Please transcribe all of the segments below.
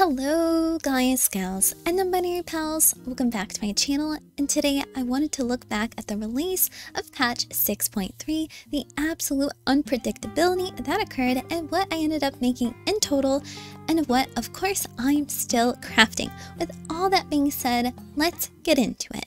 Hello guys, gals, and non-binary pals, welcome back to my channel, and today I wanted to look back at the release of patch 6.3, the absolute unpredictability that occurred and what I ended up making in total, and what of course I'm still crafting. With all that being said, let's get into it.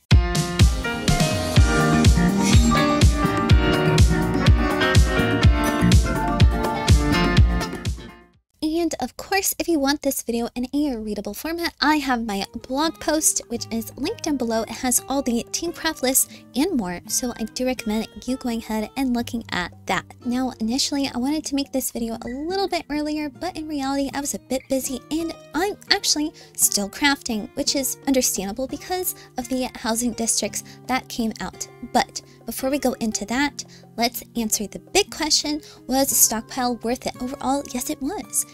And of course, if you want this video in a readable format, I have my blog post, which is linked down below. It has all the team craft lists and more, so I do recommend you going ahead and looking at that. Now, initially, I wanted to make this video a little bit earlier, but in reality, I was a bit busy and I'm actually still crafting, which is understandable because of the housing districts that came out. But before we go into that, let's answer the big question: was Stockpile worth it? Overall, yes, it was.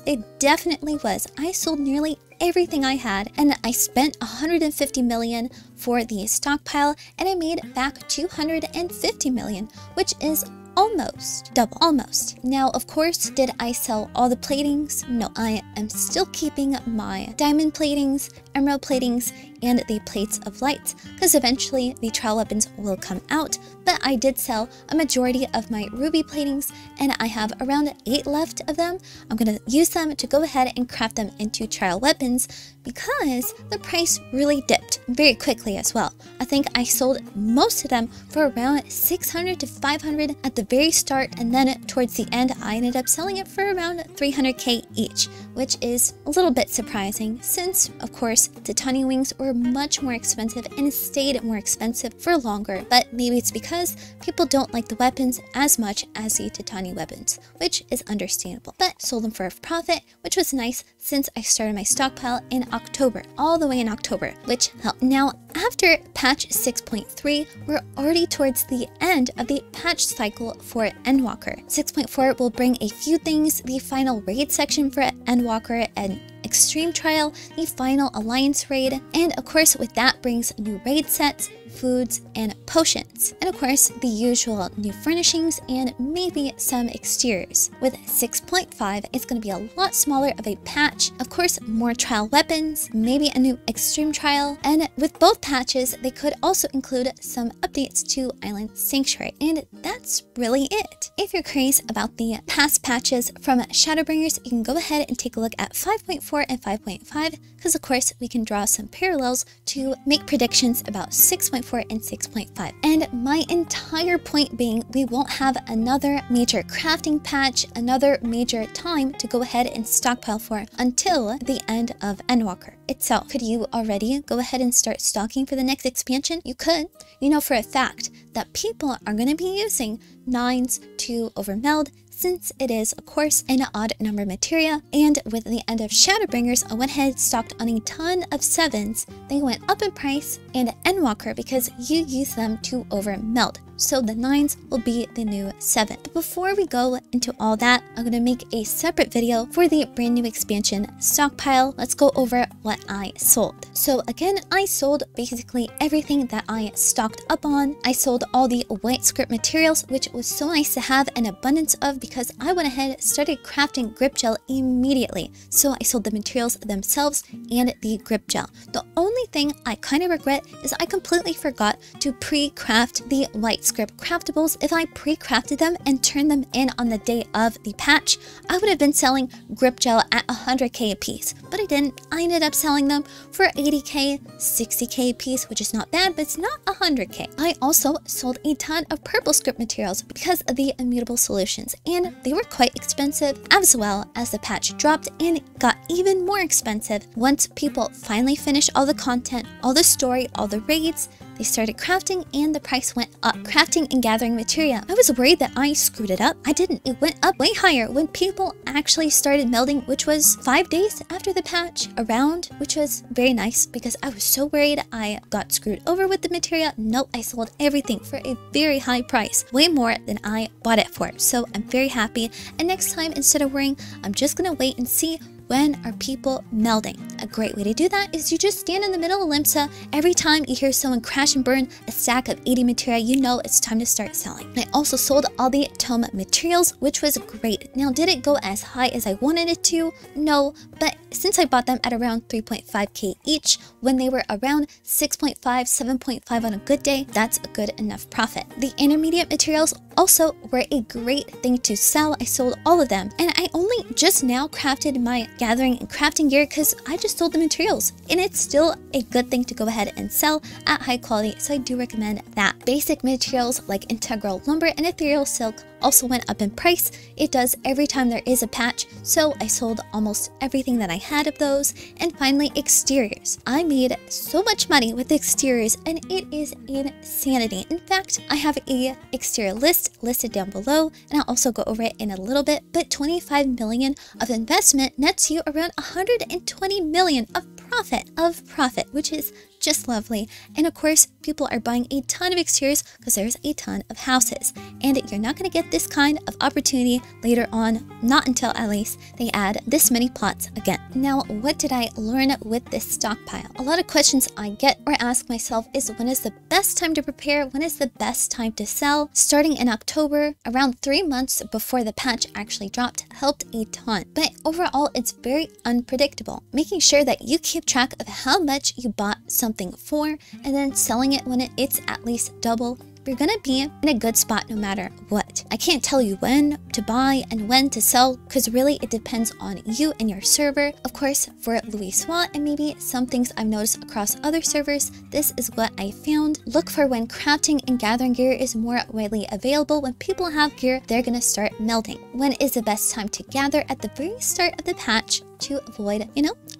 It definitely was. I sold nearly everything I had, and I spent 150 million for the stockpile, and I made back 250 million, which is almost double. Almost. Now, of course, did I sell all the platings? No, I am still keeping my diamond platings, emerald platings, and the plates of lights, because eventually the trial weapons will come out, but I did sell a majority of my ruby platings, and I have around 8 left of them. I'm going to use them to go ahead and craft them into trial weapons, because the price really dipped very quickly as well. I think I sold most of them for around 600 to 500 at the very start, and then towards the end I ended up selling it for around 300k each, which is a little bit surprising since, of course, the tiny wings were much more expensive and stayed more expensive for longer, but maybe it's because people don't like the weapons as much as the tiny weapons, which is understandable. But sold them for a profit, which was nice since I started my stockpile in October, all the way in October, which helped. Now, after patch 6.3, we're already towards the end of the patch cycle for Endwalker. 6.4 will bring a few things: the final raid section for Endwalker and Extreme Trial, the final Alliance raid, and of course with that brings new raid sets, foods, and potions, and of course the usual new furnishings and maybe some exteriors. With 6.5, it's going to be a lot smaller of a patch. Of course, more trial weapons, maybe a new extreme trial, and with both patches they could also include some updates to Island Sanctuary, and that's really it. If you're curious about the past patches from Shadowbringers, you can go ahead and take a look at 5.4 and 5.5, because of course we can draw some parallels to make predictions about 6.4 and 6.5. And my entire point being, we won't have another major crafting patch, another major time to go ahead and stockpile for until the end of Endwalker itself. Could you already go ahead and start stocking for the next expansion? You could. You know for a fact that people are going to be using 9s to overmeld, since it is, of course, an odd number materia, and with the end of Shadowbringers, I went ahead and stocked on a ton of 7s. They went up in price, and Endwalker because you use them to overmeld. So the 9s will be the new 7. But before we go into all that, I'm going to make a separate video for the brand new expansion stockpile. Let's go over what I sold. So again, I sold basically everything that I stocked up on. I sold all the white script materials, which was so nice to have an abundance of because I went ahead and started crafting grip gel immediately. So I sold the materials themselves and the grip gel. The only thing I kind of regret is I completely forgot to pre-craft the white script craftables. If I pre-crafted them and turned them in on the day of the patch, I would have been selling grip gel at 100k a piece, but I didn't. I ended up selling them for 80k, 60k a piece, which is not bad, but it's not 100k. I also sold a ton of purple script materials because of the immutable solutions, and they were quite expensive, as well as the patch dropped and got even more expensive once people finally finished all the content, all the story, all the raids. They started crafting and the price went up. Crafting and gathering materia. I was worried that I screwed it up. I didn't. It went up way higher when people actually started melding, which was 5 days after the patch around, which was very nice because I was so worried I got screwed over with the materia. Nope, I sold everything for a very high price, way more than I bought it for. So I'm very happy. And next time, instead of worrying, I'm just gonna wait and see when are people melding. a great way to do that is you just stand in the middle of Limsa. Every time you hear someone crash and burn a stack of 80 materia, you know it's time to start selling. I also sold all the tome materials, which was great. Now, did it go as high as I wanted it to? No, but since I bought them at around 3.5k each, when they were around 6.5, 7.5 on a good day, that's a good enough profit. The intermediate materials also were a great thing to sell. I sold all of them, and I only just now crafted my gathering and crafting gear because I just sold the materials, and it's still a good thing to go ahead and sell at high quality, so I do recommend that. Basic materials like integral lumber and ethereal silk also went up in price. It does every time there is a patch, so I sold almost everything that I had of those. And finally, exteriors. I made so much money with exteriors, and it is insanity. In fact, I have a exterior list listed down below, and I'll also go over it in a little bit, but 25 million of investment nets you around 120 million of profit, which is just lovely. And of course, people are buying a ton of exteriors because there's a ton of houses, and you're not going to get this kind of opportunity later on, not until at least they add this many plots again. Now, what did I learn with this stockpile? A lot of questions I get or ask myself is, when is the best time to prepare? When is the best time to sell? Starting in October, around 3 months before the patch actually dropped, helped a ton. But overall, it's very unpredictable. Making sure that you keep track of how much you bought something for, and then selling it when it's at least double, you're gonna be in a good spot no matter what. I can't tell you when to buy and when to sell, because really it depends on you and your server. Of course, for Louis Swat and maybe some things I've noticed across other servers, this is what I found. Look for when crafting and gathering gear is more widely available. When people have gear, they're gonna start melting. When is the best time to gather? At the very start of the patch, to avoid,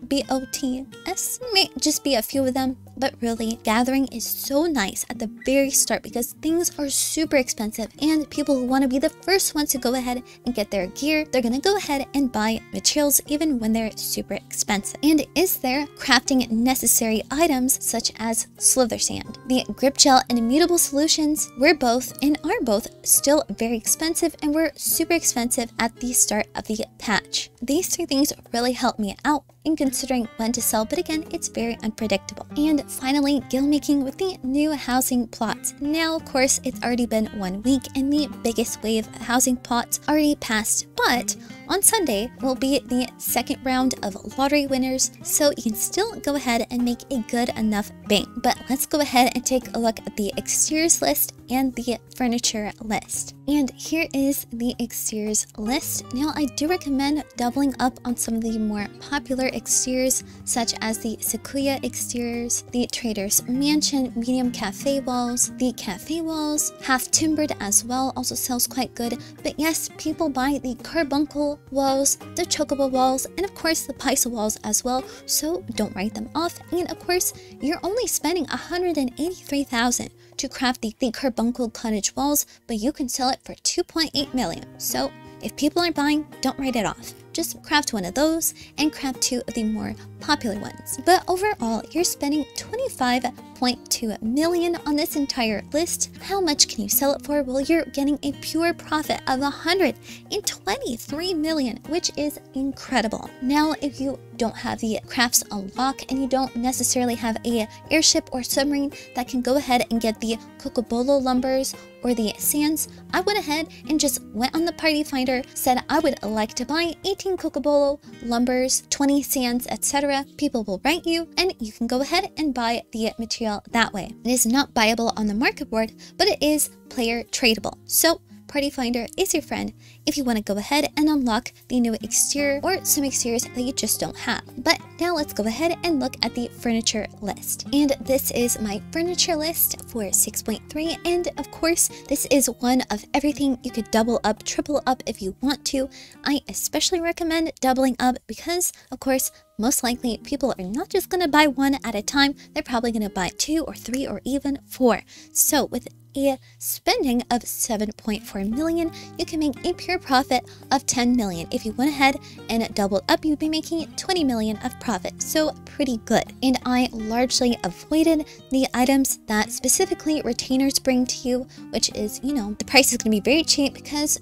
BOTS. May just be a few of them, but really, gathering is so nice at the very start because things are super expensive, and people who want to be the first ones to go ahead and get their gear, they're gonna go ahead and buy materials even when they're super expensive. And is there crafting necessary items such as slither sand? The grip gel and immutable solutions were both and are both still very expensive, and were super expensive at the start of the patch. These three things really help me out in considering when to sell, but again, it's very unpredictable. And finally, Gilmaking with the new housing plots. Now, of course, it's already been 1 week, and the biggest wave of housing plots already passed, but on Sunday will be the second round of lottery winners, so you can still go ahead and make a good enough bank. But let's go ahead and take a look at the exteriors list and the furniture list. And here is the exteriors list. Now, I do recommend doubling up on some of the more popular exteriors, such as the Sequoia exteriors, the Trader's Mansion medium cafe walls, the cafe walls, half timbered as well, also sells quite good. But yes, people buy the carbuncle walls, the chocobo walls, and of course the Pisa walls as well, so don't write them off. And of course, you're only spending 183,000 to craft the carbuncle cottage walls, but you can sell it for 2.8 million. So if people are buying, don't write it off. Just craft one of those and craft two of the more popular ones. But overall, you're spending 25.2 million on this entire list. How much can you sell it for? Well, you're getting a pure profit of 123 million, which is incredible. Now, if you don't have the crafts unlock and you don't necessarily have a airship or submarine that can go ahead and get the Cocobolo lumbers or the sands, I went ahead and just went on the party finder, said I would like to buy 18 Cocobolo lumbers, 20 sands, etc. People will write you, and you can go ahead and buy the material that way. It is not buyable on the market board, but it is player tradable. So Party Finder is your friend if you want to go ahead and unlock the new exterior or some exteriors that you just don't have. But now let's go ahead and look at the furniture list. And this is my furniture list for 6.3. And of course, this is one of everything. You could double up, triple up if you want to. I especially recommend doubling up because, of course, most likely people are not just going to buy one at a time. They're probably going to buy 2 or 3 or even 4. So with a spending of 7.4 million, you can make a pure profit of 10 million. If you went ahead and doubled up, you'd be making 20 million of profit. So pretty good. And I largely avoided the items that specifically retainers bring to you, which is, the price is going to be very cheap because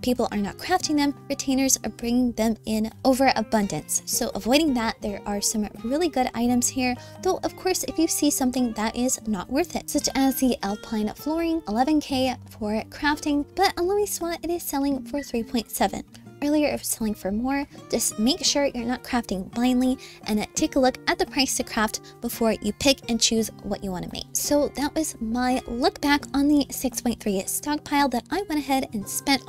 people are not crafting them, retainers are bringing them in overabundance. So avoiding that, there are some really good items here, though of course if you see something that is not worth it, such as the alpine flooring, 11k for crafting, but on Louis Swat it is selling for 3.7. Earlier it was selling for more. Just make sure you're not crafting blindly and take a look at the price to craft before you pick and choose what you want to make. So that was my look back on the 6.3 stockpile that I went ahead and spent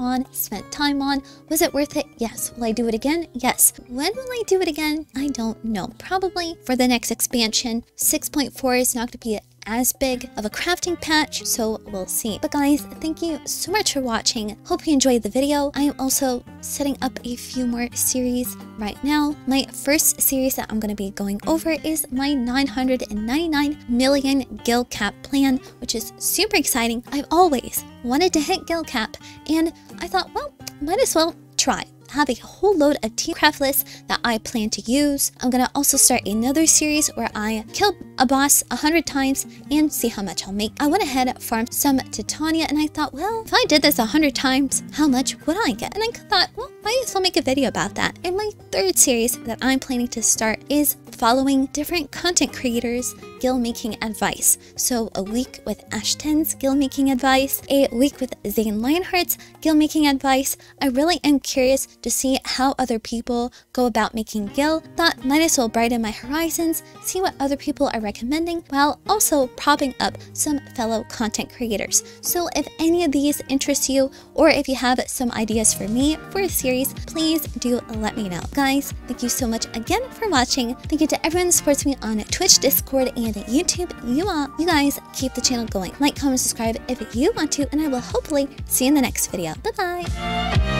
time on. Was it worth it? Yes. Will I do it again? Yes. When will I do it again? I don't know. Probably for the next expansion. 6.4 is not going to be as big of a crafting patch, so we'll see. But guys, thank you so much for watching. Hope you enjoyed the video. I am also setting up a few more series right now. My first series that I'm going to be going over is my 999 million gil cap plan, which is super exciting. I've always wanted to hit gil cap, and I thought, well, might as well try. Have a whole load of team craft lists that I plan to use. I'm gonna also start another series where I kill a boss 100 times and see how much I'll make. I went ahead, farmed some Titania, and I thought, well, if I did this 100 times, how much would I get? And I thought, well, might as well make a video about that. And my third series that I'm planning to start is following different content creators' Gilmaking advice. So a week with Ashton's Gilmaking advice, a week with Zane Lionheart's Gilmaking advice. I really am curious to see how other people go about making gil. Thought might as well brighten my horizons, see what other people are recommending, while also propping up some fellow content creators. So if any of these interest you, or if you have some ideas for me for a series, please do let me know. Guys, thank you so much again for watching. Thank you to everyone who supports me on Twitch, Discord, and YouTube. You guys keep the channel going. Like, comment, subscribe if you want to, and I will hopefully see you in the next video. Bye bye.